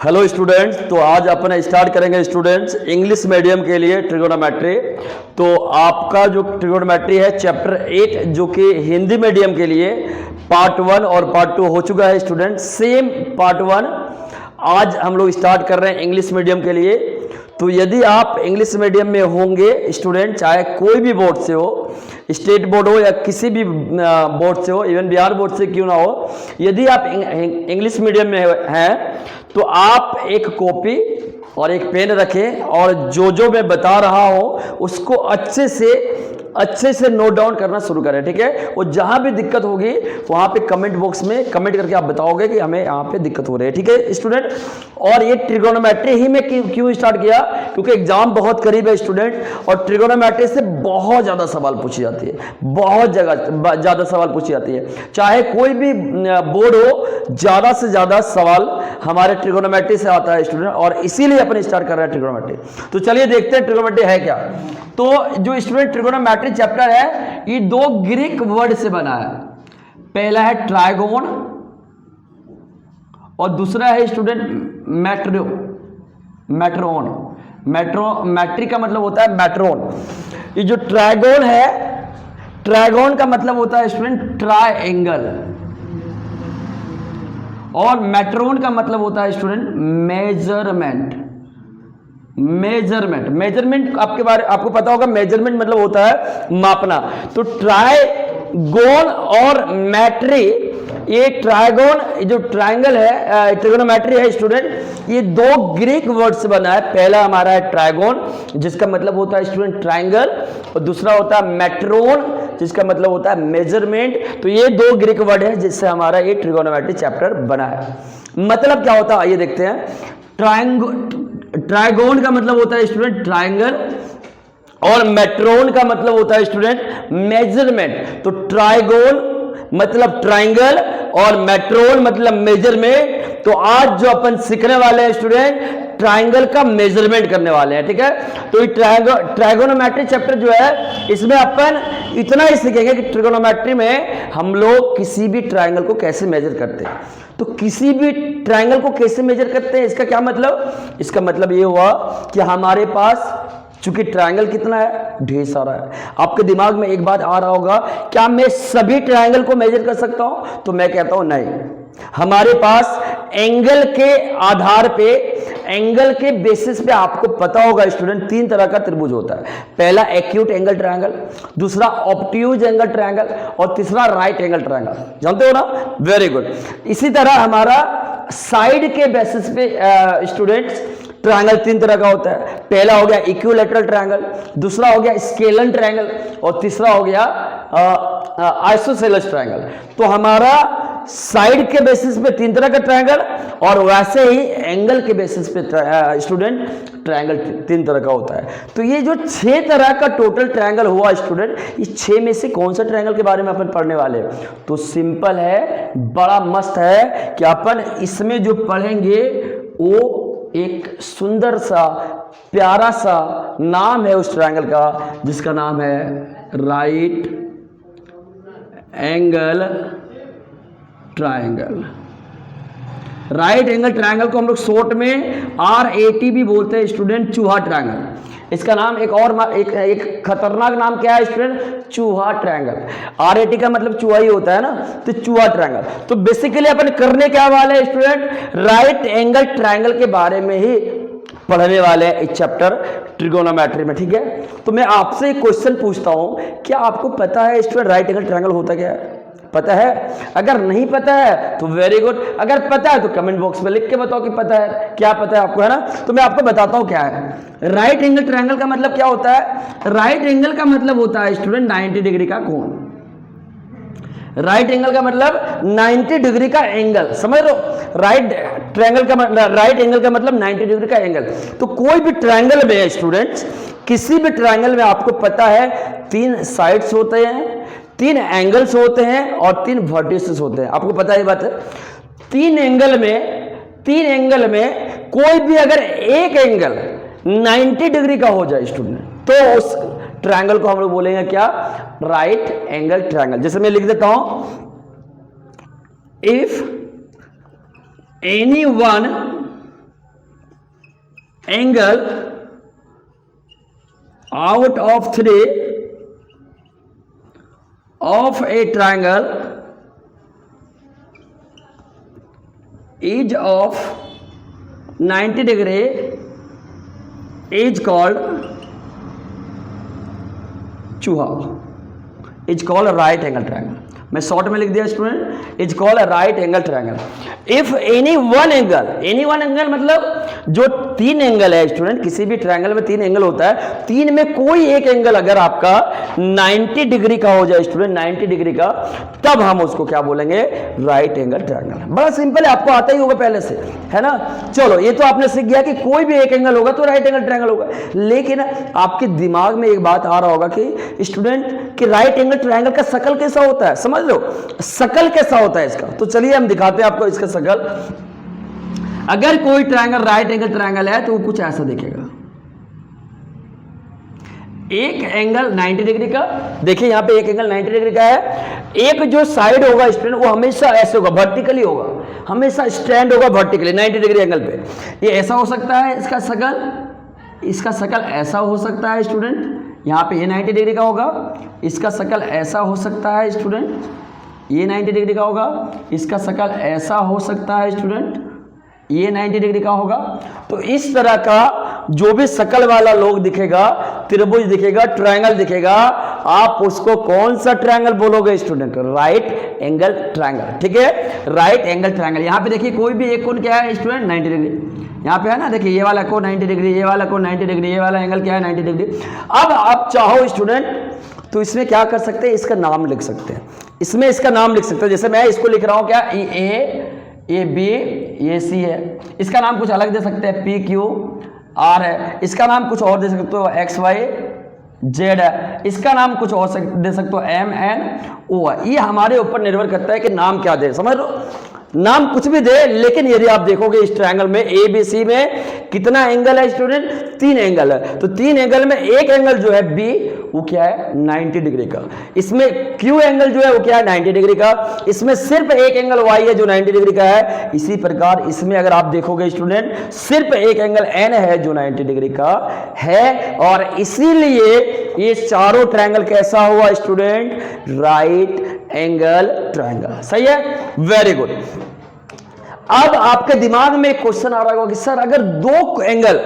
Hello students, तो आज अपन start करेंगे स्टूडेंट्स इंग्लिश मीडियम के लिए ट्रिगोनोमेट्री। तो आपका जो ट्रिगोनोमेट्री है चैप्टर 8 जो कि हिंदी मीडियम के लिए पार्ट 1 और पार्ट 2 हो चुका है स्टूडेंट। सेम पार्ट 1 आज हम लोग स्टार्ट कर रहे हैं इंग्लिश मीडियम के लिए। तो यदि आप इंग्लिश मीडियम में होंगे स्टूडेंट, चाहे कोई भी बोर्ड से हो, स्टेट बोर्ड हो या किसी भी बोर्ड से हो, इवन बिहार बोर्ड से क्यों ना हो, यदि आप इंग्लिश मीडियम में हैं तो आप एक कॉपी और एक पेन रखें और जो मैं बता रहा हूं उसको अच्छे से नोट डाउन करना शुरू करें, ठीक है। और जहां भी दिक्कत होगी वहां पे कमेंट बॉक्स में कमेंट करके आप बताओगे कि हमें यहाँ पे दिक्कत हो रही है, ठीक है स्टूडेंट। और ये ट्रिगोनोमेट्री ही में क्यों स्टार्ट किया, क्योंकि एग्जाम बहुत करीब है स्टूडेंट और ट्रिगोनोमेट्री से बहुत ज्यादा सवाल पूछी जाती है, बहुत ज्यादा सवाल पूछी जाती है। चाहे कोई भी बोर्ड हो, ज्यादा से ज्यादा सवाल हमारे ट्रिगोनोमेट्री से आता है स्टूडेंट, और इसीलिए अपन स्टार्ट कर रहे हैं ट्रिगोनोमेट्री। तो चलिए देखते हैं ट्रिगोनोमेट्री है क्या। तो जो स्टूडेंट ट्रिगोनोमेट्री चैप्टर है ये दो ग्रीक वर्ड से बना है। पहला है ट्राइगोन और दूसरा है स्टूडेंट मैट्री का मतलब होता है मैट्रोन। ये जो ट्राइगोन है, ट्राइगोन का मतलब होता है स्टूडेंट ट्राइएंगल, और मैट्रोन का मतलब होता है स्टूडेंट मेजरमेंट आपको पता होगा। मेजरमेंट मतलब होता है मापना। तो ट्राइगोन और मैट्री, ये ट्राइगोन जो ट्रायंगल है, ट्रिगोनोमेट्री है स्टूडेंट, ये दो ग्रीक वर्ड से बना है। पहला हमारा है ट्राइगोन जिसका मतलब होता है स्टूडेंट ट्रायंगल, और दूसरा होता है मैट्रोन जिसका मतलब होता है मेजरमेंट। तो ये दो ग्रीक वर्ड है जिससे हमारा ये ट्रिगोनोमेट्री चैप्टर बना है। मतलब क्या होता है आइए देखते हैं। ट्राइगोन का मतलब होता है स्टूडेंट ट्रायंगल और मैट्रोन का मतलब होता है स्टूडेंट मेजरमेंट। तो ट्राइगोन मतलब ट्रायंगल और मैट्रोन मतलब मेजरमेंट। तो आज जो अपन सीखने वाले हैं स्टूडेंट, ट्रायंगल का मेजरमेंट करने वाले हैं, ठीक है। तो ये ट्राइगोनोमेट्री चैप्टर जो है इसमें अपन इतना ही सीखेंगे कि ट्रिगोनोमेट्री में हम लोग किसी भी ट्रायंगल को कैसे मेजर करते हैं। तो किसी भी ट्रायंगल को कैसे मेजर करते हैं, इसका क्या मतलब, इसका मतलब ये हुआ कि हमारे पास चूंकि ट्रायंगल कितना है, ढेर सारा है। आपके दिमाग में एक बात आ रहा होगा, क्या मैं सभी ट्रायंगल को मेजर कर सकता हूं? तो मैं कहता हूं नहीं। हमारे पास एंगल के आधार पे, एंगल के बेसिस पे आपको पता होगा स्टूडेंट, तीन तरह का त्रिभुज होता है। पहला एक्यूट एंगल ट्रायंगल, दूसरा ऑब्ट्यूज एंगल ट्रायंगल और तीसरा राइट एंगल ट्रायंगल। जानते हो ना, वेरी गुड। इसी तरह हमारा साइड के बेसिस पे स्टूडेंट्स ट्रायंगल तीन तरह का होता है। पहला हो गया इक्विलैटरल ट्रायंगल, दूसरा हो गया स्केलन ट्रायंगल और तीसरा हो गया आइसोसेलेस ट्रायंगल। तो हमारा साइड के बेसिस पे तीन तरह का ट्रायंगल और वैसे ही एंगल के बेसिस पे स्टूडेंट ट्रायंगल तीन तरह का होता है। तो ये जो 6 तरह का टोटल ट्रायंगल हुआ स्टूडेंट, इस 6 में से कौन सा ट्रायंगल के बारे में अपन पढ़ने वाले हैं? तो सिंपल है, बड़ा मस्त है कि अपन इसमें जो पढ़ेंगे वो एक सुंदर सा प्यारा सा नाम है उस ट्रायंगल का, जिसका नाम है right angle triangle. Right angle triangle को हम लोग शॉर्ट में RAT भी बोलते हैं स्टूडेंट, चूहा ट्रायंगल। इसका नाम एक खतरनाक नाम क्या है स्टूडेंट? चूहा ट्रायंगल। RAT का मतलब चूहा ही होता है ना, तो चूहा ट्रायंगल। तो बेसिकली अपन करने क्या वाले हैं स्टूडेंट, राइट एंगल ट्रायंगल के बारे में ही पढ़ने वाले हैं इस चैप्टर ट्रिगोनोमेट्री में, ठीक है। तो मैं आपसे एक क्वेश्चन पूछता हूं, क्या आपको पता है स्टूडेंट राइट एंगल ट्रायंगल होता क्या है? पता है? अगर नहीं पता है तो वेरी गुड, अगर पता है तो कमेंट बॉक्स में लिख के बताओ कि पता है, क्या पता है आपको, है ना। तो मैं आपको बताता हूं क्या है राइट एंगल ट्रायंगल का मतलब। क्या होता है राइट एंगल का मतलब? होता है स्टूडेंट 90 डिग्री का कोण। राइट एंगल का मतलब 90 डिग्री का एंगल, समझ लो। राइट एंगल का मतलब 90 डिग्री का एंगल। तो कोई भी ट्रायंगल में स्टूडेंट्स, किसी भी ट्रायंगल में आपको पता है 3 साइड्स होते हैं, 3 एंगल्स होते हैं और 3 वर्टिसेस होते हैं। आपको पता है बात है। 3 एंगल में कोई भी अगर एक एंगल 90 डिग्री का हो जाए स्टूडेंट, तो उस ट्रायंगल को हम लोग बोलेंगे क्या? Right angle triangle. जैसे मैं लिख देता हूं, if any one angle out of 3 of a triangle is of 90 degree is called चूहा, is called a right angle triangle. मैं शॉर्ट में लिख दिया student, is called a right angle triangle if any one angle मतलब जो तीन angle है student, किसी भी ट्रायंगल में तीन एंगल होता है, तीन में कोई एक एंगल अगर आपका 90 डिग्री का हो जाए स्टूडेंट, 90 डिग्री का, तब हम उसको क्या बोलेंगे, राइट एंगल ट्रायंगल। बड़ा सिंपल है, आपको आता ही होगा पहले से, है ना। चलो ये तो आपने सीख गया कि कोई भी एक एंगल होगा तो राइट एंगल ट्रायंगल होगा, लेकिन आपके दिमाग में एक बात आ रहा होगा कि स्टूडेंट कि राइट एंगल ट्रायंगल का शकल कैसा होता है, समझ लो शकल कैसा होता है इसका। तो चलिए हम दिखाते हैं आपको इसका शकल। अगर कोई ट्रायंगल राइट एंगल ट्रायंगल है तो वो कुछ ऐसा दिखेगा, एक एंगल 90 डिग्री का, देखिए यहां पे एक एंगल 90 डिग्री का है, एक जो साइड होगा स्टूडेंट वो हमेशा ऐसे होगा, वर्टिकली होगा, हमेशा स्टैंड होगा वर्टिकली 90 डिग्री एंगल पे। ये ऐसा हो सकता है इसका शकल, इसका शकल ऐसा हो सकता है स्टूडेंट, यहाँ पे ये 90 डिग्री का होगा, इसका शकल ऐसा हो सकता है स्टूडेंट, ये 90 डिग्री का होगा, इसका शकल ऐसा हो सकता है स्टूडेंट, ये 90 डिग्री का होगा। तो इस तरह का जो भी शकल वाला लोग दिखेगा, त्रिभुज दिखेगा, ट्रायंगल दिखेगा, आप उसको कौन सा ट्रायंगल बोलोगे स्टूडेंट, राइट एंगल ट्रायंगल, ठीक है, राइट एंगल ट्रायंगल। यहाँ पे देखिए कोई भी एक कोण क्या है स्टूडेंट, 90 डिग्री, यहाँ पे है ना, देखिए ये वाला कोण 90 डिग्री, ये वाला कोण 90 डिग्री, ये वाला एंगल क्या है 90 डिग्री। अब आप चाहो स्टूडेंट तो इसमें क्या कर सकते हैं, इसका नाम लिख सकते हैं, इसमें इसका नाम लिख सकते हैं। जैसे मैं इसको लिख रहा हूं क्या, ये बी, ये सी है, इसका नाम कुछ अलग दे सकते हैं, पी क्यू आर है, इसका नाम कुछ और दे सकते हो, एक्स वाई जेड है, इसका नाम कुछ और दे सकते हो, एम एन ओ है। ये हमारे ऊपर निर्भर करता है कि नाम क्या दे, समझ लो, नाम कुछ भी दे, लेकिन यदि आप देखोगे इस ट्रायंगल में ए बी सी में कितना एंगल है स्टूडेंट, 3 एंगल है, तो 3 एंगल में एक एंगल जो है बी वो क्या है 90 डिग्री का, इसमें क्यू एंगल जो है वो क्या है 90 डिग्री का, इसमें सिर्फ एक एंगल वाई है जो 90 डिग्री का है। इसी प्रकार इसमें अगर आप देखोगे स्टूडेंट सिर्फ एक एंगल एन है जो 90 डिग्री का है, और इसीलिए ये चारों ट्रायंगल कैसा हुआ स्टूडेंट, राइट एंगल ट्रायंगल। सही है, वेरी गुड। अब आपके दिमाग में एक क्वेश्चन आ रहा होगा कि सर अगर दो एंगल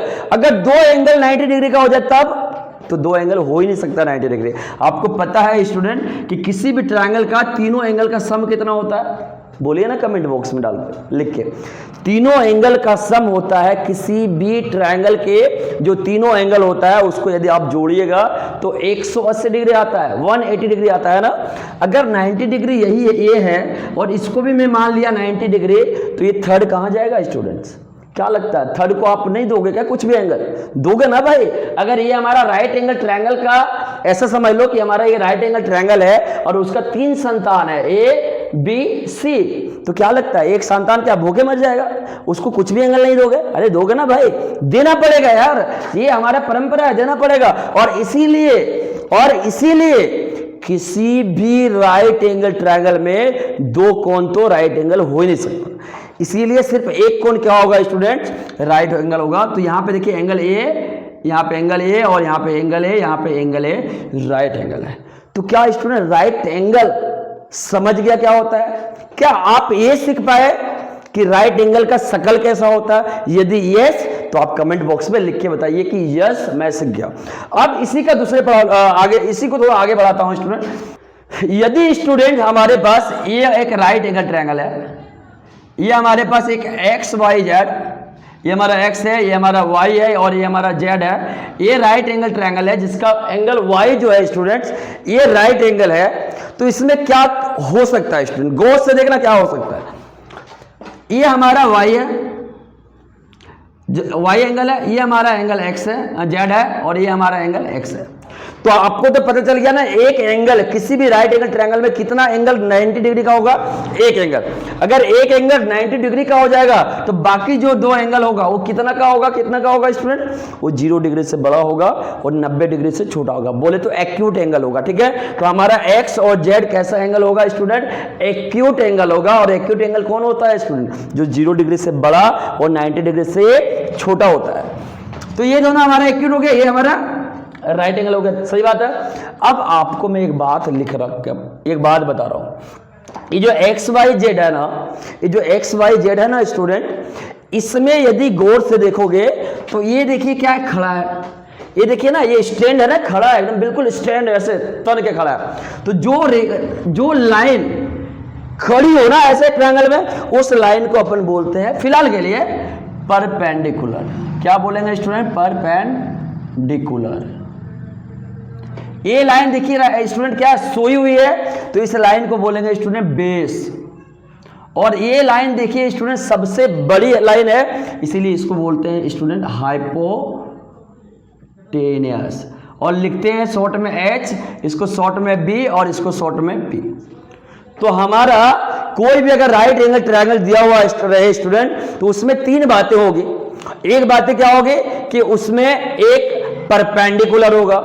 90 डिग्री का हो जाए तब, तो दो एंगल हो ही नहीं सकता 90 डिग्री। आपको पता है स्टूडेंट कि किसी भी ट्रायंगल का तीनों एंगल का सम कितना होता है, बोलिए ना कमेंट बॉक्स में डाल लिख के, तीनों एंगल का सम होता है किसी भी ट्रायंगल के, जो तीनों एंगल होता है उसको यदि आप जोड़िएगा तो 180 डिग्री आता है, 180 डिग्री आता है ना। अगर 90 डिग्री यही ये है और इसको भी मैं मान लिया 90 डिग्री, तो ये थर्ड कहाँ जाएगा स्टूडेंट्स, क्या लगता है, थर्ड को आप नहीं दोगे क्या, कुछ भी एंगल दोगे ना भाई। अगर ये हमारा राइट एंगल ट्रायंगल का, ऐसा समझ लो कि हमारा ये राइट एंगल ट्रायंगल है और उसका 3 संतान है, ए बी सी, तो क्या लगता है एक संतान क्या भूखे मर जाएगा, उसको कुछ भी एंगल नहीं दोगे, अरे दोगे ना भाई, देना पड़ेगा यार, ये हमारा परंपरा है, देना पड़ेगा। और इसीलिए किसी भी राइट एंगल ट्रायंगल में दो कोण तो राइट एंगल हो ही नहीं सकता, इसीलिए सिर्फ एक कोण क्या होगा स्टूडेंट, राइट एंगल होगा। तो यहां पे देखिए एंगल ए, यहां पे एंगल ए, और यहां पे एंगल ए, यहां पे एंगल ए, राइट एंगल है। तो क्या स्टूडेंट राइट एंगल समझ गया क्या होता है, क्या आप ये सीख पाए कि राइट एंगल का शकल कैसा होता है, यदि यस तो आप कमेंट बॉक्स में लिख के बताइए कि यस मैं सीख गया। अब इसी का दूसरे आगे, इसी को थोड़ा आगे बढ़ाता हूं स्टूडेंट। यदि स्टूडेंट हमारे पास ये एक राइट एंगल ट्रायंगल है, ये हमारे पास एक एक्स वाई जेड, ये हमारा एक्स है, ये हमारा वाई है और ये हमारा जेड है, ये राइट एंगल ट्रायंगल है जिसका एंगल वाई जो है स्टूडेंट्स ये राइट एंगल है। तो इसमें क्या हो सकता है स्टूडेंट, गौर से देखना क्या हो सकता है, ये हमारा वाई है, वाई एंगल है, ये हमारा एंगल एक्स है, जेड है, और ये हमारा एंगल एक्स है। तो आपको तो पता चल गया ना, एक एंगल किसी भी राइट एंगल ट्रायंगल में कितना एंगल 90 डिग्री का होगा, एक एंगल। अगर एक एंगल 90 डिग्री का हो जाएगा तो बाकी जो दो एंगल होगा वो कितना का होगा स्टूडेंट, वो 0 डिग्री से बड़ा होगा और 90 डिग्री से छोटा होगा, बोले तो एक्यूट एंगल होगा, ठीक है। तो हमारा एक्स और जेड कैसा एंगल होगा स्टूडेंट, एक्यूट एंगल होगा। और एक्यूट एंगल कौन होता है स्टूडेंट, जो 0 डिग्री से बड़ा और 90 डिग्री से छोटा होता है। तो ये दोनों हमारा एक्यूट हो गया, ये हमारा राइट एंगल हो गया, सही बात है। अब आपको मैं एक बात एक बात बता रहा हूं, ये जो एक्स वाई जेड है ना, ये जो एक्स वाई जेड है ना स्टूडेंट, इसमें यदि गौर से देखोगे तो ये देखिए क्या है, खड़ा है, ये देखिए ना, ये स्टैंड है ना, खड़ा है एकदम बिल्कुल स्टैंड ऐसे तन के खड़ा है। तो जो लाइन खड़ी हो ना ऐसे ट्रायंगल में, उस लाइन को अपन बोलते हैं फिलहाल के लिए परपेंडिकुलर। क्या बोलेंगे स्टूडेंट? परपेंडिकुलर। ये लाइन देखिए स्टूडेंट क्या सोई हुई है, तो इस लाइन को बोलेंगे स्टूडेंट बेस। और ये लाइन देखिए स्टूडेंट सबसे बड़ी लाइन है, इसीलिए इसको बोलते हैं स्टूडेंट हाइपोटेनियस। और लिखते हैं शॉर्ट में H, इसको शॉर्ट में B और इसको शॉर्ट में P। तो हमारा कोई भी अगर राइट एंगल ट्रायंगल दिया हुआ रहे स्टूडेंट, तो उसमें तीन बातें होगी। एक बातें क्या होगी कि उसमें एक परपेंडिकुलर होगा,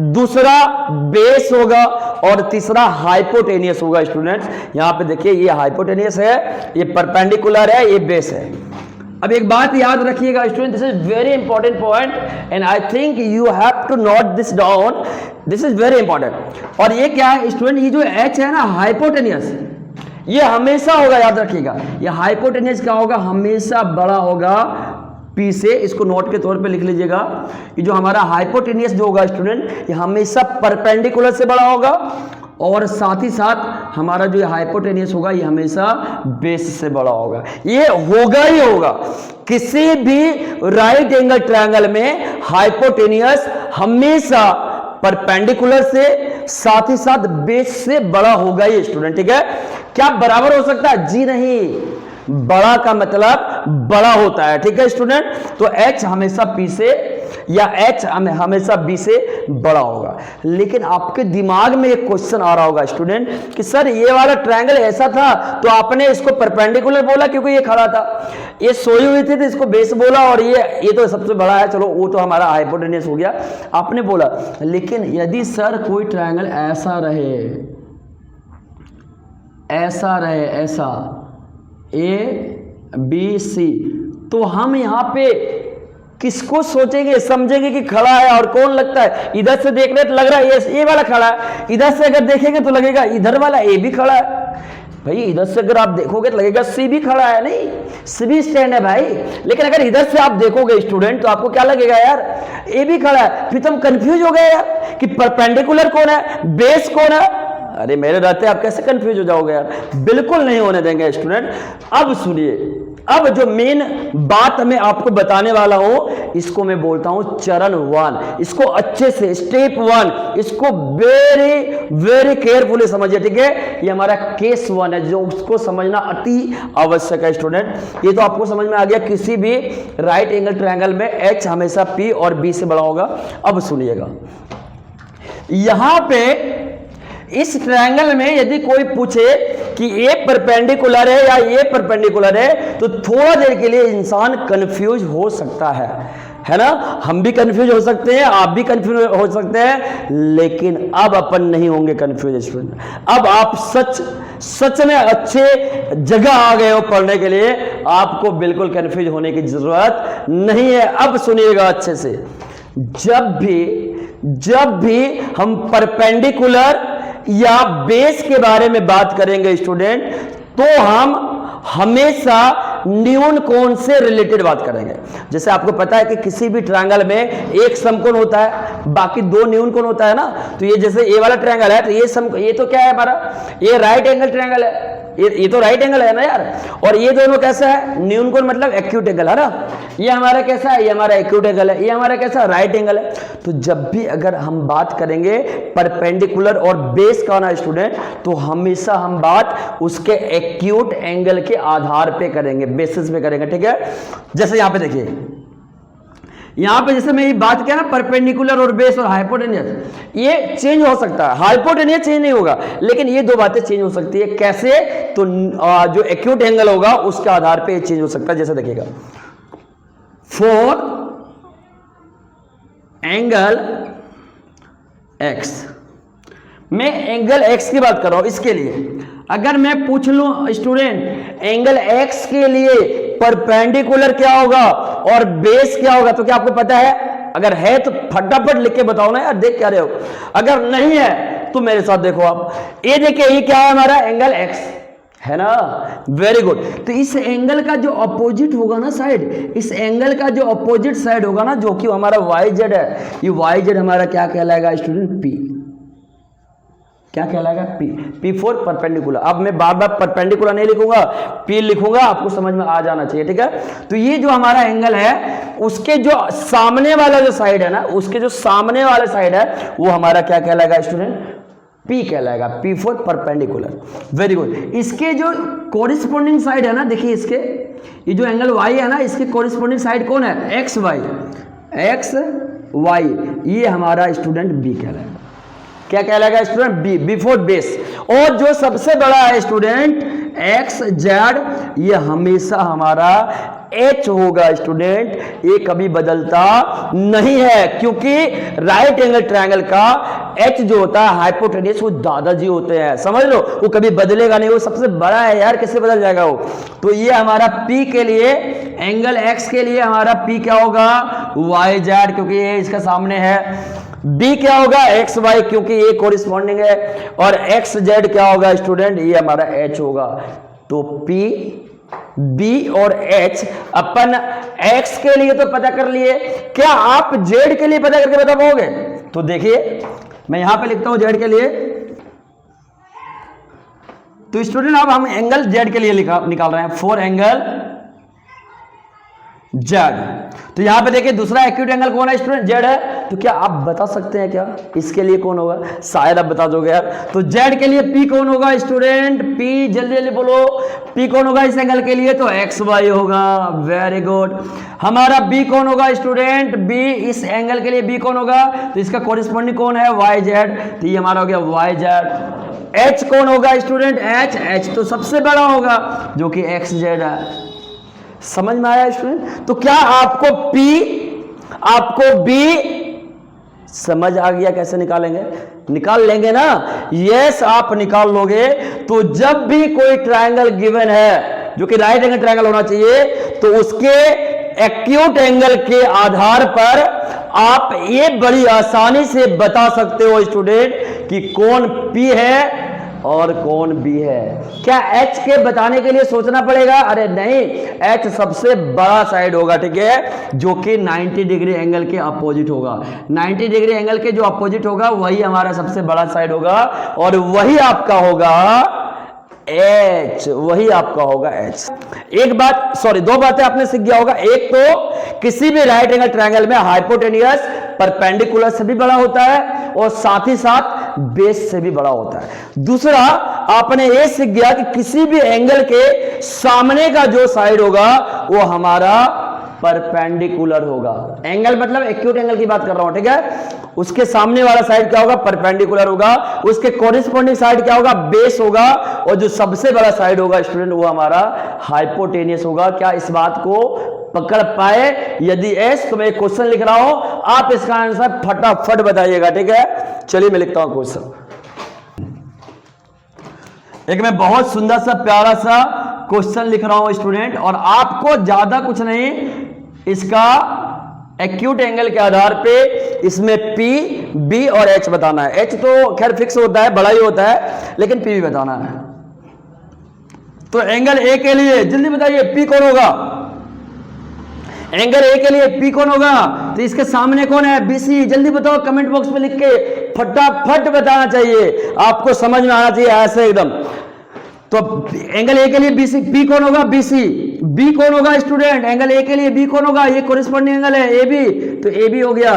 दूसरा बेस होगा और तीसरा हाइपोटेनियस होगा। स्टूडेंट्स यहां पे देखिए, ये हाइपोटेनियस है, ये परपेंडिकुलर है, ये बेस है। अब एक बात याद रखिएगा student, this is very important point and I think you have to note this down, this is very important. और ये क्या है स्टूडेंट, ये जो H है ना हाइपोटेनियस, ये हमेशा होगा, याद रखिएगा, ये हाइपोटेनियस क्या होगा, हमेशा बड़ा होगा P से। इसको नोट के तौर पे लिख लीजिएगा, ये जो हमारा हाइपोटेनियस जो होगा स्टूडेंट, ये हमेशा परपेंडिकुलर से बड़ा होगा और साथ ही साथ हमारा जो हाइपोटेनियस होगा ये हमेशा बेस से बड़ा होगा। ये होगा ही होगा, किसी भी राइट एंगल ट्रायंगल में हाइपोटेनियस हमेशा परपेंडिकुलर से साथ ही साथ बेस से बड़ा होगा ही स्टूडेंट, ठीक है। क्या बराबर हो सकता है? जी नहीं, बड़ा का मतलब बड़ा होता है, ठीक है स्टूडेंट। तो H हमेशा P से या H हमेशा B से बड़ा होगा। लेकिन आपके दिमाग में एक क्वेश्चन आ रहा होगा स्टूडेंट कि सर ये वाला ट्रायंगल ऐसा था तो आपने इसको परपेंडिकुलर बोला क्योंकि ये खड़ा था, ये सोई हुई थी तो इसको बेस बोला, और ये तो सबसे बड़ा है, चलो वो तो हमारा हाइपोटेनियस हो गया आपने बोला। लेकिन यदि सर कोई ट्रायंगल ऐसा रहे, ऐसा ABC, तो हम यहाँ पे किसको सोचेंगे, समझेंगे कि खड़ा है और कौन लगता है? इधर से देख रहे तो लग रहा है ये वाला खड़ा है, इधर से अगर देखेंगे तो लगेगा इधर वाला A भी खड़ा है। भाई इधर से अगर आप देखोगे तो लगेगा C भी खड़ा है, नहीं C भी स्टैंड है भाई। लेकिन अगर इधर से आप देखोगे स्टूडेंट तो आपको क्या लगेगा यार, A भी खड़ा है। फिर तो हम कंफ्यूज हो गए यार कि परपेंडिकुलर कौन है, बेस कौन है। अरे मेरे रहते आप कैसे कंफ्यूज हो जाओगे यार, बिल्कुल नहीं होने देंगे स्टूडेंट। अब सुनिए, अब जो मेन बात मैं आपको बताने वाला हूं इसको मैं बोलता हूं चरण 1। इसको अच्छे से स्टेप 1 इसको वेरी वेरी केयरफुली समझिए, ठीक है। ये हमारा केस 1 है जो उसको समझना अति आवश्यक है स्टूडेंट। ये तो आपको समझ में आ गया, किसी भी राइट एंगल ट्रायंगल में H हमेशा P और B से बड़ा होगा। अब सुनिएगा, यहां पे इस ट्रायंगल में यदि कोई पूछे कि ये परपेंडिकुलर है या ये परपेंडिकुलर है, तो थोड़ा देर के लिए इंसान कंफ्यूज हो सकता है ना। हम भी कंफ्यूज हो सकते हैं, आप भी कंफ्यूज हो सकते हैं, लेकिन अब अपन नहीं होंगे कंफ्यूज स्टूडेंट। अब आप सच में अच्छे जगह आ गए हो पढ़ने के लिए, आपको बिल्कुल कंफ्यूज होने की जरूरत नहीं है। अब सुनिएगा अच्छे से, जब भी हम परपेंडिकुलर या बेस के बारे में बात करेंगे स्टूडेंट, तो हम हमेशा न्यून कोण से रिलेटेड बात करेंगे। जैसे आपको पता है कि किसी भी ट्रायंगल में एक समकोण होता है, बाकी दो न्यून कोण होता है ना। तो ये जैसे ये वाला ट्रायंगल है, तो ये तो क्या है हमारा, ये राइट एंगल ट्रायंगल है, ये तो राइट एंगल है ना यार। और ये दोनों कैसा है, न्यून कोण मतलब एक्यूट एंगल है ना। ये हमारा कैसा है, ये हमारा एक्यूट एंगल है, ये हमारा कैसा राइट एंगल है। तो जब भी अगर हम बात करेंगे परपेंडिकुलर और बेस का ना स्टूडेंट, तो हमेशा हम बात उसके एक्यूट एंगल के आधार पे करेंगे, बेसिस पे करेंगे, ठीक है। जैसे यहां पे देखिए, यहां पे जैसे मैं ये बात किया ना परपेंडिकुलर और बेस और हाइपोटेनियस, ये चेंज हो सकता है, हाइपोटेनियस चेंज नहीं होगा, लेकिन ये दो बातें चेंज हो सकती है। कैसे? तो जो एक्यूट एंगल होगा उसके आधार पे चेंज हो सकता है। जैसे देखिएगा, फॉर एंगल x, मैं एंगल x की बात कर रहा हूं। इसके लिए अगर मैं पूछ लूं स्टूडेंट एंगल x के लिए परपेंडिकुलर क्या होगा और बेस क्या होगा? तो क्या आपको पता है? अगर है तो फटाफट लिख के बताओ ना यार, देख क्या रहे हो। अगर नहीं है तो मेरे साथ देखो आप, ये देखिए ये क्या है हमारा एंगल एक्स है ना, वेरी गुड। तो इस एंगल का जो अपोजिट होगा ना साइड, इस एंगल का जो अपोजिट साइड होगा ना, जो कि हमारा वाई जेड है, ये वाई जेड हमारा क्या कहलाएगा स्टूडेंट? पी। क्या कहलाएगा? पी। P for perpendicular. अब मैं बार बार परपेंडिकुलर नहीं लिखूंगा, पी लिखूंगा, आपको समझ में आ जाना चाहिए, ठीक है। तो ये जो हमारा एंगल है, उसके जो सामने वाला जो साइड है ना, उसके जो सामने वाला साइड है वो हमारा क्या कहलाएगा स्टूडेंट? पी कहलाएगा। P for perpendicular, very good. इसके जो कोरिस्पोंडिंग साइड है ना, देखिए इसके ये जो एंगल वाई है ना, इसके कोरिस्पोंडिंग साइड कौन है? X Y. एक्स वाई, ये हमारा स्टूडेंट बी कहलाएगा। क्या कहलाएगा स्टूडेंट? B, before base. और जो सबसे बड़ा है स्टूडेंट एक्स जेड, ये हमेशा हमारा एच होगा स्टूडेंट, ये कभी बदलता नहीं है, क्योंकि राइट एंगल ट्रायंगल का एच जो होता है हाइपोटेन्यूस, वो दादाजी होते हैं, समझ लो, वो कभी बदलेगा नहीं, वो सबसे बड़ा है यार, कैसे बदल जाएगा वो। तो ये हमारा पी के लिए, एंगल एक्स के लिए हमारा पी क्या होगा? वाई जेड, क्योंकि ये इसका सामने है। बी क्या होगा? एक्स वाई, क्योंकि ये कोरिस्पॉन्डिंग है। और एक्स जेड क्या होगा स्टूडेंट? ये हमारा एच होगा। तो पी, बी और एच अपन एक्स के लिए तो पता कर लिए, क्या आप जेड के लिए पता करके बता पाओगे? तो देखिए मैं यहां पे लिखता हूं जेड के लिए। तो स्टूडेंट अब हम एंगल जेड के लिए निकाल रहे हैं, फोर एंगल जेड। तो यहां पे देखिए दूसरा एक्यूट एंगल कौन है स्टूडेंट? जेड है। तो क्या आप बता सकते हैं क्या इसके लिए कौन होगा? शायद आप बता दोगे यार। तो जेड के लिए पी कौन होगा स्टूडेंट? पी, जल्दी जल्दी बोलो, पी कौन होगा इस एंगल के लिए? तो एक्स वाई होगा, वेरी गुड। हमारा बी कौन होगा स्टूडेंट? बी, इस एंगल के लिए बी कौन होगा? तो इसका कोरिस्पोंडिंग कौन है? वाई जेड, तो ये हमारा हो गया वाई जेड। एच कौन होगा स्टूडेंट? एच, एच तो सबसे बड़ा होगा जो कि एक्स जेड है। समझ में आया स्टूडेंट? तो क्या आपको पी, आपको बी समझ आ गया? कैसे निकालेंगे? निकाल लेंगे ना? यस, आप निकाल लोगे। तो जब भी कोई ट्रायंगल गिवन है जो कि राइट एंगल ट्रायंगल होना चाहिए, तो उसके एक्यूट एंगल के आधार पर आप ये बड़ी आसानी से बता सकते हो स्टूडेंट कि कौन पी है और कौन बी है। क्या एच के बताने के लिए सोचना पड़ेगा? अरे नहीं, एच सबसे बड़ा साइड होगा, ठीक है, जो कि 90 डिग्री एंगल के अपोजिट होगा। 90 डिग्री एंगल के जो अपोजिट होगा वही हमारा सबसे बड़ा साइड होगा, और वही आपका होगा एच, वही आपका होगा एच। एक बात, सॉरी, दो बातें आपने सीख गया होगा। एक तो किसी भी राइट एंगल ट्रायंगल में हाइपोटेनियस परपेंडिकुलर से भी बड़ा होता है और साथ ही साथ बेस से भी बड़ा होता है। दूसरा, आपने ये सीख गया कि किसी भी एंगल के सामने का जो साइड होगा वो हमारा परपेंडिकुलर होगा। एंगल मतलब एक्यूट एंगल की बात कर रहा हूं, ठीक है। उसके सामने वाला साइड क्या होगा? परपेंडिकुलर होगा। उसके कोरिस्पोंडिंग साइड क्या होगा? बेस होगा। और जो सबसे बड़ा साइड होगा स्टूडेंट वो हमारा हाइपोटेनियस होगा। क्या इस बात को पकड़ पाए? यदि एस, तो मैं एक क्वेश्चन लिख रहा हूं, आप इसका आंसर फटाफट बताइएगा, ठीक है। चलिए मैं लिखता हूं क्वेश्चन। एक मैं बहुत सुंदर सा प्यारा सा क्वेश्चन लिख रहा हूं स्टूडेंट, और आपको ज्यादा कुछ नहीं, इसका एक्यूट एंगल के आधार पे इसमें P, B और H बताना है। H तो खैर फिक्स होता है, बड़ा ही होता है, लेकिन P भी बताना है। तो एंगल A के लिए जल्दी बताइए P कौन होगा? एंगल A के लिए P कौन होगा? तो इसके सामने कौन है? BC। जल्दी बताओ, कमेंट बॉक्स में लिख के फटाफट बताना चाहिए, आपको समझ में आना चाहिए ऐसे एकदम। तो एंगल ए के लिए बीसी, बी कौन होगा? बीसी। बी कौन होगा स्टूडेंट? एंगल ए के लिए बी कौन होगा? ये कोरिस्पोंडिंग एंगल है ए बी, तो ए बी हो गया।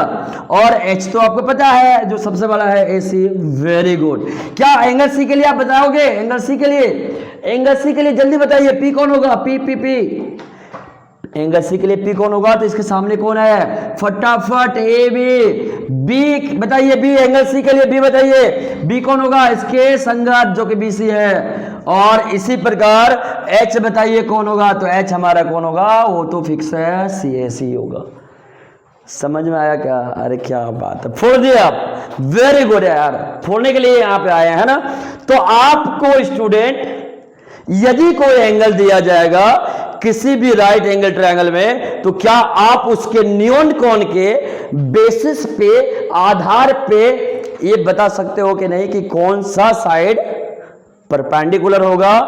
और एच तो आपको पता है जो सबसे बड़ा है ए सी, वेरी गुड। क्या एंगल सी के लिए आप बताओगे? एंगल सी के लिए, एंगल सी के लिए जल्दी बताइए पी कौन होगा? P P P. Angle C के लिए पी कौन होगा? तो इसके सामने कौन है? फटाफट ए बी। बी बताइए, बी एंगल सी के लिए बी बताइए, बी कौन होगा? इसके संगत जो कि बी सी है। और इसी प्रकार एच बताइए कौन होगा? तो एच हमारा कौन होगा? वो तो फिक्स है, सी ए सी होगा। समझ में आया क्या? अरे क्या बात है, फोड़ दिए आप, वेरी गुड यार, फोड़ने के लिए यहां पे आए हैं ना। तो आपको स्टूडेंट यदि कोई एंगल दिया जाएगा किसी भी राइट एंगल ट्रायंगल में, तो क्या आप उसके न्यून कोण के बेसिस पे, आधार पे ये बता सकते हो कि नहीं कि कौन सा साइड परपेंडिकुलर होगा,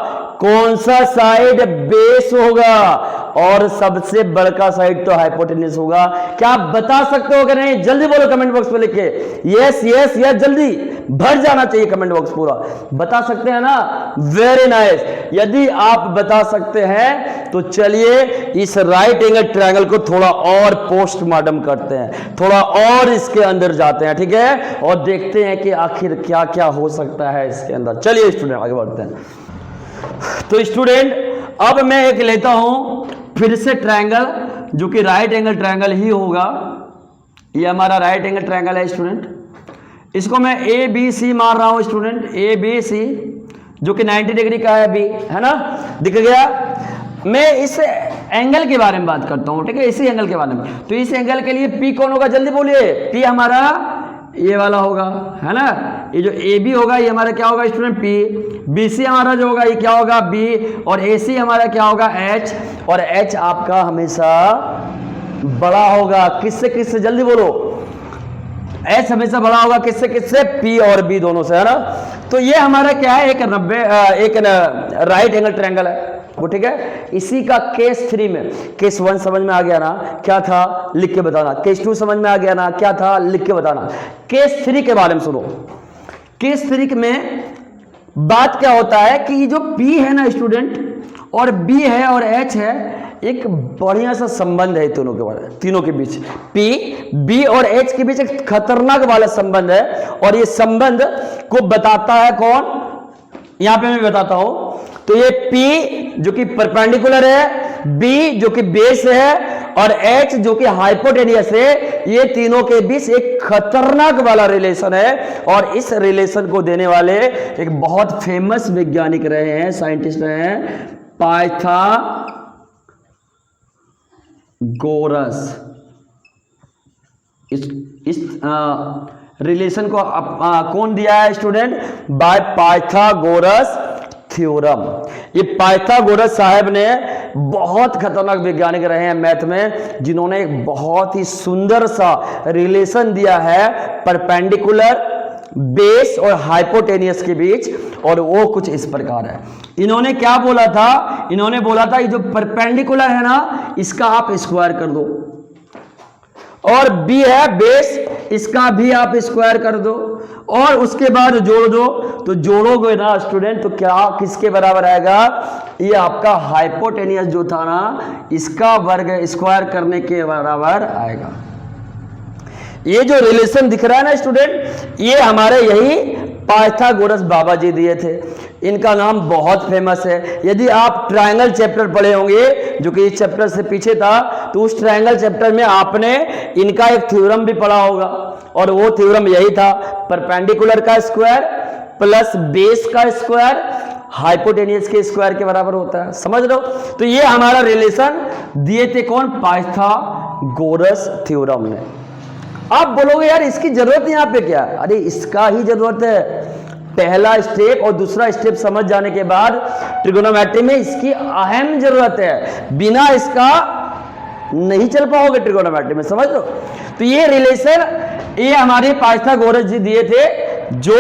कौन सा साइड बेस होगा और सबसे बड़का साइड तो हाइपोटेन्यूस होगा? क्या आप बता सकते हो कि नहीं? जल्दी बोलो कमेंट बॉक्स में लिख के, यस यस यस, जल्दी भर जाना चाहिए कमेंट बॉक्स पूरा। बता सकते हैं ना? Very nice. यदि आप बता सकते हैं तो चलिए इस राइट एंगल ट्रायंगल को थोड़ा और पोस्टमार्टम करते हैं, थोड़ा और इसके अंदर जाते हैं, ठीक है, और देखते हैं कि आखिर क्या क्या हो सकता है इसके अंदर। चलिए स्टूडेंट आगे बढ़ते हैं। तो स्टूडेंट अब मैं एक लेता हूं फिर से ट्रायंगल, जो कि राइट एंगल ट्रायंगल ही होगा। ये हमारा राइट एंगल ट्रायंगल है स्टूडेंट, इसको मैं ए बी सी मार रहा हूं स्टूडेंट, ए बी सी, जो कि 90 डिग्री का है बी, है ना, दिख गया। मैं इस एंगल के बारे में बात करता हूं, ठीक है, इसी एंगल के बारे में। तो इस एंगल के लिए पी कौन होगा? जल्दी बोलिए। पी हमारा ये वाला होगा, है ना, ये जो ए बी होगा ये हमारा क्या होगा स्टूडेंट? पी। बी सी हमारा जो होगा ये क्या होगा? बी। और ए सी हमारा क्या होगा? एच। और एच आपका हमेशा बड़ा होगा, किससे किससे? जल्दी बोलो। एच हमेशा बड़ा होगा किससे किससे? पी और बी दोनों से, है ना। तो ये हमारा क्या है? एक राइट एंगल ट्रायंगल है वो, ठीक है। इसी का केस 3 में, केस 1 समझ में आ गया ना क्या था, लिख के बताना। केस 2 समझ में आ गया ना क्या था, लिख के बताना। केस 3 के बारे में सुनो। केस 3 में बात क्या होता है कि जो P है ना स्टूडेंट, और B है और H है, एक बढ़िया सा संबंध है तीनों के बीच। P, B और H के बीच एक खतरनाक वाला संबंध है, और ये संबंध को बताता है कौन? यहां पे मैं बताता हूं। तो ये P जो कि परपेंडिकुलर है, B जो कि बेस है, और H जो कि हाइपोटेनियस है, ये तीनों के बीच एक खतरनाक वाला रिलेशन है। और इस रिलेशन को देने वाले एक बहुत फेमस वैज्ञानिक रहे हैं, साइंटिस्ट रहे हैं, पाइथागोरस। इस रिलेशन को कौन दिया है स्टूडेंट? By Pythagoras theorem. ये पाइथागोरस साहब ने बहुत खतरनाक वैज्ञानिक रहे हैं मैथ में, जिन्होंने एक बहुत ही सुंदर सा रिलेशन दिया है परपेंडिकुलर, बेस और हाइपोटेनियस के बीच, और वो कुछ इस प्रकार है। इन्होंने क्या बोला था? इन्होंने बोला था ये जो परपेंडिकुलर है ना, इसका आप स्क्वायर कर दो, और बी है बेस, इसका भी आप स्क्वायर कर दो, और उसके बाद जोड़ दो। तो जोड़ोगे ना स्टूडेंट तो क्या किसके बराबर आएगा? ये आपका हाइपोटेनियस जो था ना, इसका वर्ग स्क्वायर करने के बराबर आएगा। ये जो रिलेशन दिख रहा है ना स्टूडेंट, ये हमारे यही पाइथागोरस बाबा जी दिए थे। इनका नाम बहुत फेमस है। यदि आप ट्रायंगल चैप्टर पढ़े होंगे, जो कि इस चैप्टर से पीछे था, तो उस ट्रायंगल चैप्टर में आपने इनका एक थ्योरम भी पढ़ा होगा, और वो थ्योरम यही था, परपेंडिकुलर का स्क्वायर प्लस बेस का स्क्वायर हाइपोटेनियस के स्क्वायर के बराबर होता है। समझ लो। तो ये हमारा रिलेशन दिए थे कौन? पाइथागोरस थ्योरम ने। आप बोलोगे यार इसकी जरूरत यहाँ पे क्या? अरे इसका ही जरूरत है। पहला स्टेप और दूसरा स्टेप समझ जाने के बाद ट्रिगोनोमेट्री में इसकी अहम जरूरत है। बिना इसका नहीं चल पाओगे ट्रिगोनोमेट्री में, समझ लो। तो ये रिलेशन ये हमारे पाइथागोरस जी दिए थे, जो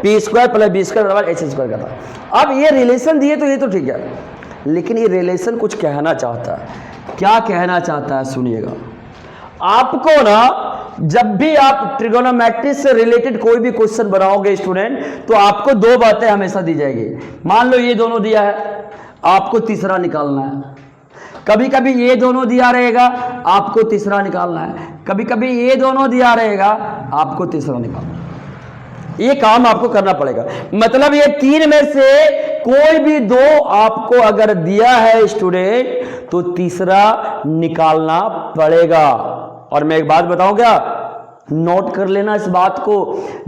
P square plus B square बराबर एच स्क्वायर का था। अब ये रिलेशन दिए तो ये तो ठीक है, लेकिन ये रिलेशन कुछ कहना चाहता है। क्या कहना चाहता है सुनिएगा। आपको ना जब भी आप ट्रिगोनोमेट्री से रिलेटेड कोई भी क्वेश्चन बनाओगे स्टूडेंट, तो आपको दो बातें हमेशा दी जाएगी। मान लो ये दोनों दिया है, आपको तीसरा निकालना है। कभी कभी ये दोनों दिया रहेगा, आपको तीसरा निकालना है। कभी कभी ये दोनों दिया रहेगा, आपको तीसरा निकालना है। ये काम आपको करना पड़ेगा। मतलब ये तीन में से कोई भी दो आपको अगर दिया है स्टूडेंट, तो तीसरा निकालना पड़ेगा। और मैं एक बात बताऊं क्या, नोट कर लेना इस बात को।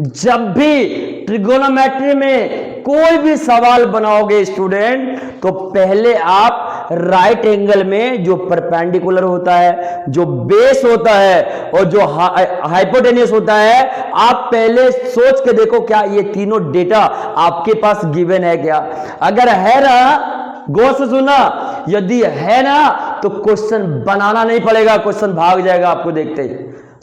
जब भी ट्रिगोनोमेट्री में कोई भी सवाल बनाओगे स्टूडेंट, तो पहले आप राइट एंगल में जो परपेंडिकुलर होता है, जो बेस होता है और जो हाइपोटेनियस होता है, आप पहले सोच के देखो क्या ये तीनों डेटा आपके पास गिवन है क्या। अगर है ना, गौर से सुना, यदि है ना तो क्वेश्चन बनाना नहीं पड़ेगा, क्वेश्चन भाग जाएगा आपको देखते ही।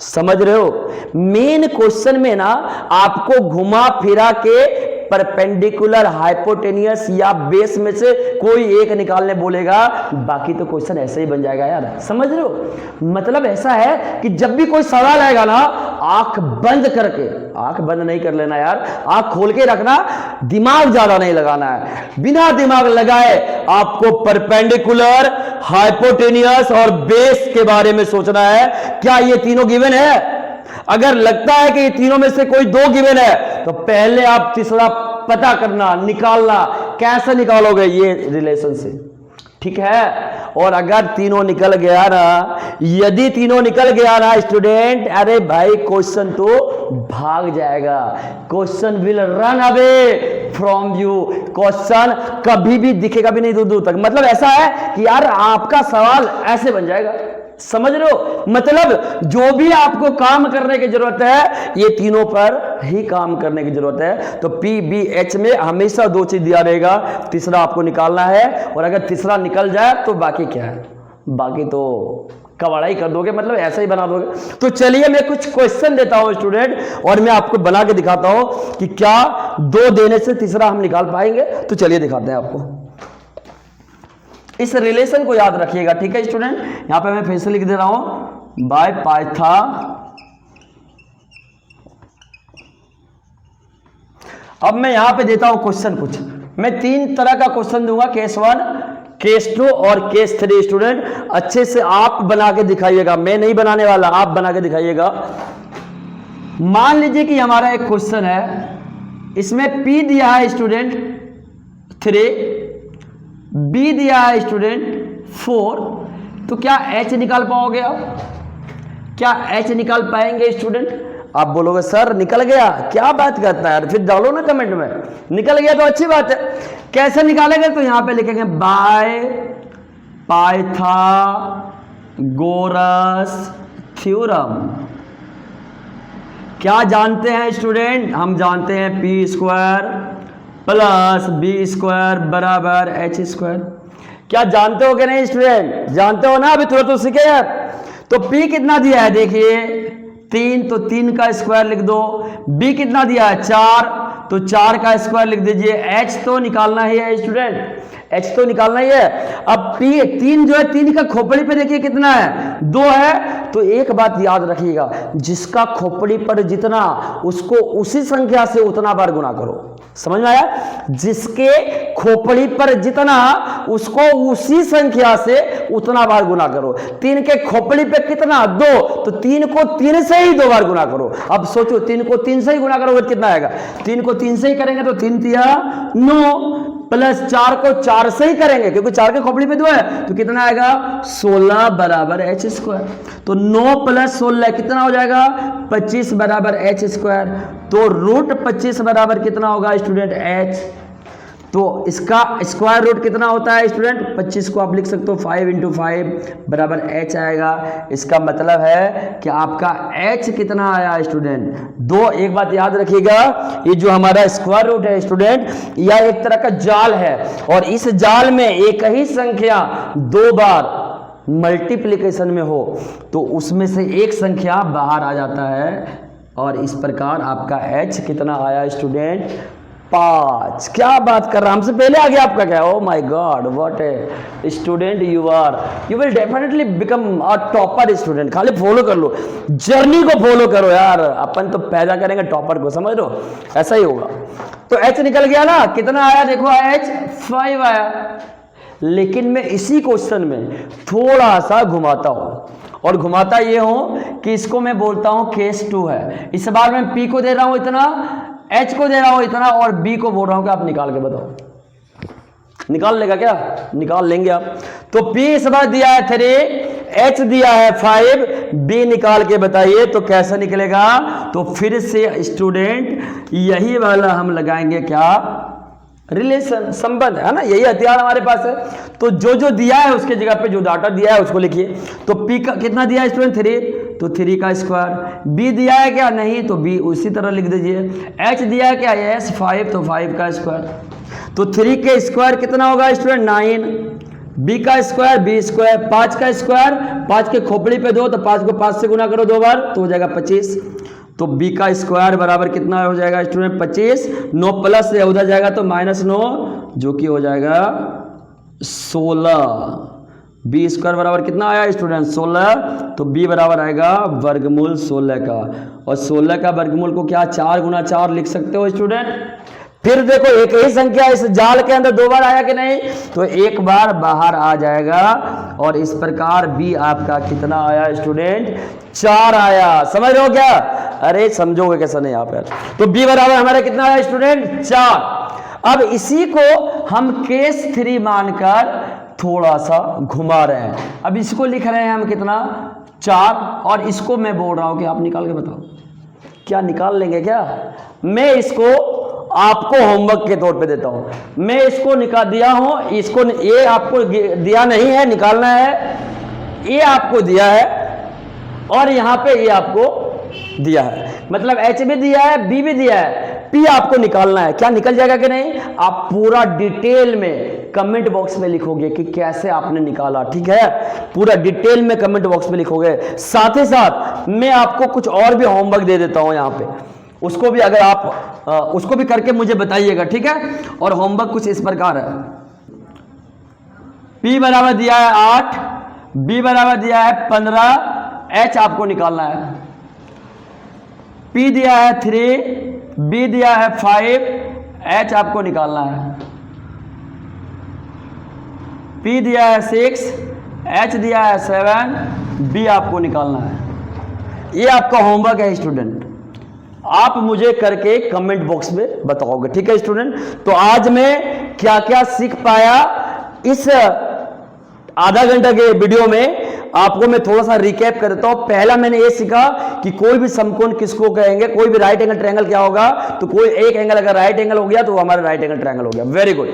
समझ रहे हो? मेन क्वेश्चन में ना आपको घुमा फिरा के परपेंडिकुलर, हाइपोटेनियस या बेस में से कोई एक निकालने बोलेगा, बाकी तो क्वेश्चन ऐसे ही बन जाएगा यार। समझ रहे हो? मतलब ऐसा है कि जब भी कोई सवाल आएगा ना, आंख बंद करके, आंख बंद नहीं कर लेना यार, आंख खोल के रखना, दिमाग ज्यादा नहीं लगाना है। बिना दिमाग लगाए आपको परपेंडिकुलर, हाइपोटेनियस और बेस के बारे में सोचना है। क्या ये तीनों गिवन है? अगर लगता है कि ये तीनों में से कोई दो गिवन है तो पहले आप तीसरा पता करना, निकालना। कैसे निकालोगे? ये रिलेशन से, ठीक है? और अगर तीनों निकल गया ना, यदि तीनों निकल गया ना स्टूडेंट, अरे भाई क्वेश्चन तो भाग जाएगा, question will run away from you, question कभी भी दिखेगा भी नहीं दूर दूर तक। मतलब ऐसा है कि यार आपका सवाल ऐसे बन जाएगा। समझ रहे हो? मतलब जो भी आपको काम करने की जरूरत है, ये तीनों पर ही काम करने की जरूरत है। तो PBH में हमेशा दो चीज दिया रहेगा, तीसरा आपको निकालना है। और अगर तीसरा निकल जाए तो बाकी क्या है? बाकी तो कवाड़ाई कर दोगे, मतलब ऐसा ही बना दोगे। तो चलिए मैं कुछ क्वेश्चन देता हूं स्टूडेंट, और मैं आपको बना के दिखाता हूं कि क्या दो देने से तीसरा हम निकाल पाएंगे। तो चलिए दिखाते हैं आपको। इस रिलेशन को याद रखिएगा, ठीक है स्टूडेंट? यहां पे मैं फिर से लिख दे रहा हूं, बाय पाइथा। अब मैं यहां पे देता हूं क्वेश्चन कुछ। मैं तीन तरह का क्वेश्चन दूंगा, केस 1, केस 2 और केस 3। स्टूडेंट अच्छे से आप बना के दिखाइएगा, मैं नहीं बनाने वाला, आप बना के दिखाइएगा। मान लीजिए कि हमारा एक क्वेश्चन है, इसमें P दिया है स्टूडेंट 3, B दिया है स्टूडेंट 4, तो क्या H निकाल पाओगे आप? क्या H निकाल पाएंगे स्टूडेंट? आप बोलोगे सर निकल गया, क्या बात करता है यार, फिर डालो ना कमेंट में, निकल गया तो अच्छी बात है। कैसे निकालेंगे? तो यहां पे लिखेंगे बाय पाइथागोरस थ्योरम। क्या जानते हैं स्टूडेंट? हम जानते हैं P² प्लस B² बराबर H²। क्या जानते हो कि नहीं स्टूडेंट? जानते हो ना, अभी तुरंत तो सीखे यार। तो P कितना दिया है देखिए 3, तो 3 का स्क्वायर लिख दो। B कितना दिया है 4, तो 4 का स्क्वायर लिख दीजिए। H तो निकालना ही है स्टूडेंट, H तो निकालना ही है। अब P 3 जो है, 3 का खोपड़ी पे देखिए कितना है 2 है। तो एक बात याद रखिएगा, जिसका खोपड़ी पर जितना, उसको उसी संख्या से उतना बार गुना करो। समझ में आया? जिसके खोपड़ी पर जितना, उसको उसी संख्या से उतना बार गुना करो। 3 के खोपड़ी पे कितना 2, तो 3 को 3 से ही 2 बार गुना करो। अब सोचो 3 को 3 से ही गुना करोगे तो कितना आएगा? 3 को 3 से ही करेंगे तो 3 तिया 9, प्लस 4 को 4 से ही करेंगे क्योंकि 4 के खोपड़ी पे 2 है, तो कितना आएगा 16 बराबर H²। तो 9 प्लस 16 कितना हो जाएगा 25 बराबर H²। तो रूट 25 बराबर कितना होगा स्टूडेंट H। तो इसका स्क्वायर रूट कितना होता है स्टूडेंट? 25 को आप लिख सकते हो 5 × 5 बराबर H आएगा। इसका मतलब है कि आपका H कितना आया स्टूडेंट 2। एक बात याद रखिएगा, ये जो हमारा स्क्वायर रूट है स्टूडेंट, यह एक तरह का जाल है, और इस जाल में एक ही संख्या 2 बार मल्टीप्लिकेशन में हो तो उसमें से एक संख्या बाहर आ जाता है, और इस प्रकार आपका H कितना आया स्टूडेंट 5। क्या बात कर रहा है, हमसे पहले आ गया आपका क्या? Oh my God, what a student you are, you will definitely become a topper student. खाली फॉलो कर लो, जर्नी को फॉलो करो यार, अपन तो पैदा करेंगे टॉपर को, समझ लो, ऐसा ही होगा। तो H निकल गया ना, कितना आया देखो H 5 आया। लेकिन मैं इसी क्वेश्चन में थोड़ा सा घुमाता हूं, और घुमाता ये हूं कि इसको मैं बोलता हूं केस 2 है। इस बार मैं P को दे रहा हूं इतना, H को दे रहा हूं इतना, और B को बोल रहा हूं कि आप निकाल के बताओ। निकाल लेगा क्या? निकाल लेंगे आप। तो P इस बार दिया है 3, H दिया है 5, B निकाल के बताइए तो कैसा निकलेगा? तो फिर से स्टूडेंट यही वाला हम लगाएंगे, क्या रिलेशन, संबंध है ना, यही हथियार हमारे पास है। तो जो जो दिया है उसके जगह पे जो डाटा दिया है उसको लिखिए। तो P का कितना दिया है स्टूडेंट 3, तो 3 का स्क्वायर। B दिया है क्या? नहीं, तो B उसी तरह लिख दीजिए। H दिया है क्या? यस 5, तो 5 का स्क्वायर। तो 3 के स्क्वायर कितना होगा स्टूडेंट 9, बी का स्क्वायर बी स्क्वायर, 5 का स्क्वायर 5 के खोपड़ी पे 2, तो 5 को 5 से गुना करो 2 बार तो हो जाएगा 25। तो b का स्क्वायर बराबर कितना हो जाएगा स्टूडेंट 25, 9 प्लस से उधर जाएगा तो -9 जो कि हो जाएगा 16। b स्क्वायर बराबर कितना आया स्टूडेंट 16, तो b बराबर आएगा वर्गमूल 16 का। और 16 का वर्गमूल को क्या 4 गुना 4 लिख सकते हो स्टूडेंट। फिर देखो एक ही संख्या इस जाल के अंदर 2 बार आया कि नहीं, तो 1 बार बाहर आ जाएगा और इस प्रकार b आपका कितना आया स्टूडेंट 4 आया। समझ रहे हो क्या, अरे समझोगे कैसा नहीं आप यार। तो b बराबर हमारा कितना आया स्टूडेंट 4। अब इसी को हम केस 3 मानकर थोड़ा सा घुमा रहे हैं। अब इसको लिख रहे हैं हम कितना 4, और इसको मैं बोल रहा हूं कि आप निकाल के बताओ, क्या निकाल लेंगे क्या। मैं इसको आपको होमवर्क के तौर पे देता हूं, मैं इसको निकाल दिया हूं, इसको ये आपको दिया नहीं है, निकालना है। ये आपको दिया है और यहां पे ये आपको दिया है, मतलब एच भी दिया है बी भी दिया है, पी आपको निकालना है। क्या निकल जाएगा कि नहीं, आप पूरा डिटेल में कमेंट बॉक्स में लिखोगे कि कैसे आपने निकाला, ठीक है। पूरा डिटेल में कमेंट बॉक्स में लिखोगे। साथ ही साथ मैं आपको कुछ और भी होमवर्क दे देता हूं यहां पे, उसको भी अगर आप उसको भी करके मुझे बताइएगा, ठीक है। और होमवर्क कुछ इस प्रकार है, P बराबर दिया है 8, B बराबर दिया है 15, H आपको निकालना है। P दिया है 3, B दिया है 5, H आपको निकालना है। P दिया है 6, H दिया है 7, B आपको निकालना है। ये आपका होमवर्क है स्टूडेंट, आप मुझे करके कमेंट बॉक्स में बताओगे, ठीक है स्टूडेंट। तो आज मैं क्या क्या सीख पाया इस आधा घंटा के वीडियो में, आपको मैं थोड़ा सा रिकैप करता हूं। पहला मैंने ये सीखा कि कोई भी समकोण किसको कहेंगे, कोई भी राइट एंगल ट्रायंगल क्या होगा, तो कोई एक एंगल अगर राइट एंगल हो गया तो वो हमारा राइट एंगल ट्रायंगल हो गया। Very good.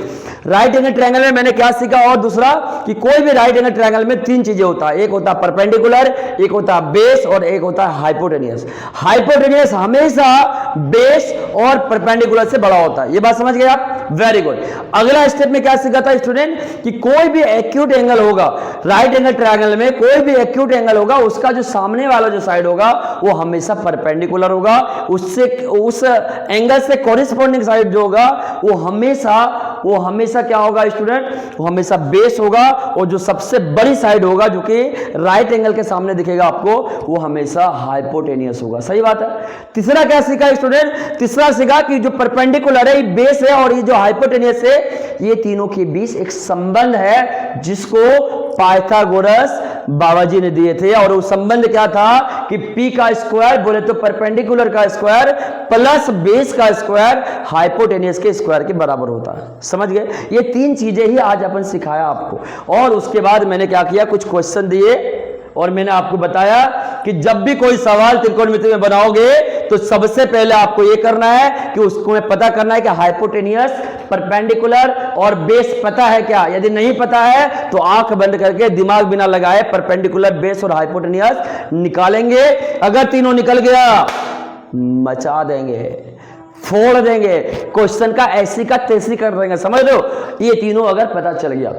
Right angle triangle में मैंने क्या सीखा, और दूसरा कि कोई भी राइट एंगल ट्रायंगल में 3 चीजें होता है, एक होता है परपेंडिकुलर, एक होता है बेस और एक होता है हाइपोटेनियस। हाइपोटेनियस हमेशा बेस और परपेंडिकुलर से बड़ा होता है, ये बात समझ गए आप। Very good. अगला स्टेप में क्या सीखा था स्टूडेंट कि कोई भी एक्यूट एंगल होगा राइट एंगल ट्रायंगल में, कोई भी एक्यूट एंगल होगा उसका जो सामने वाला जो साइड होगा वो हमेशा परपेंडिकुलर होगा, उससे उस एंगल से कॉरेस्पॉन्डिंग साइड जो होगा वो हमेशा क्या होगा स्टूडेंट, वो हमेशा बेस होगा, और जो सबसे बड़ी साइड होगा जो कि राइट एंगल के सामने दिखेगा आपको वो हमेशा हाइपोटेनियस होगा। सही बात है। तीसरा क्या सीखा स्टूडेंट, तीसरा सीखा कि जो परपेंडिकुलर है, बेस है और ये जो हाइपोटेनियस है, ये तीनों के बीच एक संबंध है जिसको पाइथागोरस बाबा जी ने दिए थे। और वो संबंध क्या था कि P का स्क्वायर बोले तो परपेंडिकुलर का स्क्वायर प्लस बेस का स्क्वायर हाइपोटेनियस के स्क्वायर के बराबर होता है। समझ गए। ये 3 चीजें ही आज अपन सिखाया आपको। और उसके बाद मैंने क्या किया, कुछ क्वेश्चन दिए और मैंने आपको बताया कि जब भी कोई सवाल त्रिकोणमिति में बनाओगे तो सबसे पहले आपको यह करना है कि उसको में पता करना है कि हाइपोटेनियस, परपेंडिकुलर और बेस पता है क्या। यदि नहीं पता है तो आंख बंद करके दिमाग बिना लगाए परपेंडिकुलर, बेस और हाइपोटेनियस निकालेंगे। अगर तीनों निकल गया मचा देंगे, फोड़ देंगे, क्वेश्चन का ऐसी का तैसी कर देंगे। समझ लो, ये तीनों अगर पता चल गया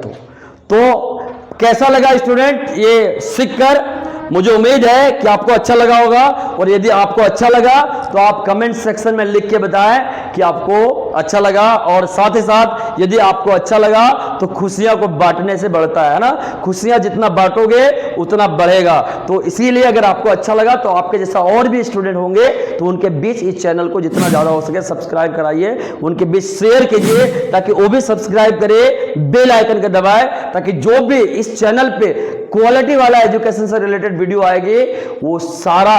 तो कैसा लगा स्टूडेंट ये सीखकर। मुझे उम्मीद है कि आपको अच्छा लगा होगा, और यदि आपको अच्छा लगा तो आप कमेंट सेक्शन में लिख के बताएं कि आपको अच्छा लगा। और साथ ही साथ यदि आपको अच्छा लगा तो खुशियां को बांटने से बढ़ता है ना, खुशियां जितना बांटोगे उतना बढ़ेगा। तो इसीलिए अगर आपको अच्छा लगा तो आपके जैसा और भी स्टूडेंट होंगे तो उनके बीच इस चैनल को जितना ज्यादा हो सके सब्सक्राइब कराइए, उनके बीच शेयर कीजिए ताकि वो भी सब्सक्राइब करे, बेल आइकन का दबाए, ताकि जो भी इस चैनल पे क्वालिटी वाला एजुकेशन से रिलेटेड वीडियो आएगी वो सारा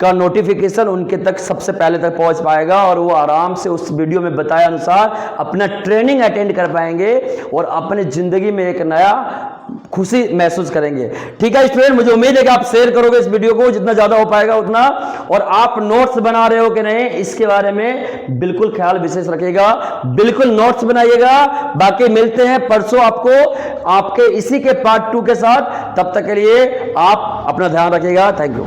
का नोटिफिकेशन उनके तक सबसे पहले तक पहुंच पाएगा, और वो आराम से उस वीडियो में बताए अनुसार अपना ट्रेनिंग अटेंड कर पाएंगे और अपने जिंदगी में एक नया खुशी महसूस करेंगे। ठीक है स्टूडेंट, मुझे उम्मीद है कि आप शेयर करोगे इस वीडियो को जितना ज्यादा हो पाएगा उतना, और आप नोट्स बना रहे हो कि नहीं इसके बारे में बिल्कुल ख्याल विशेष रखिएगा, बिल्कुल नोट्स बनाइएगा। बाकी मिलते हैं परसों आपके इसी के पार्ट 2 के साथ। तब तक के लिए आप अपना ध्यान रखिएगा। Thank you.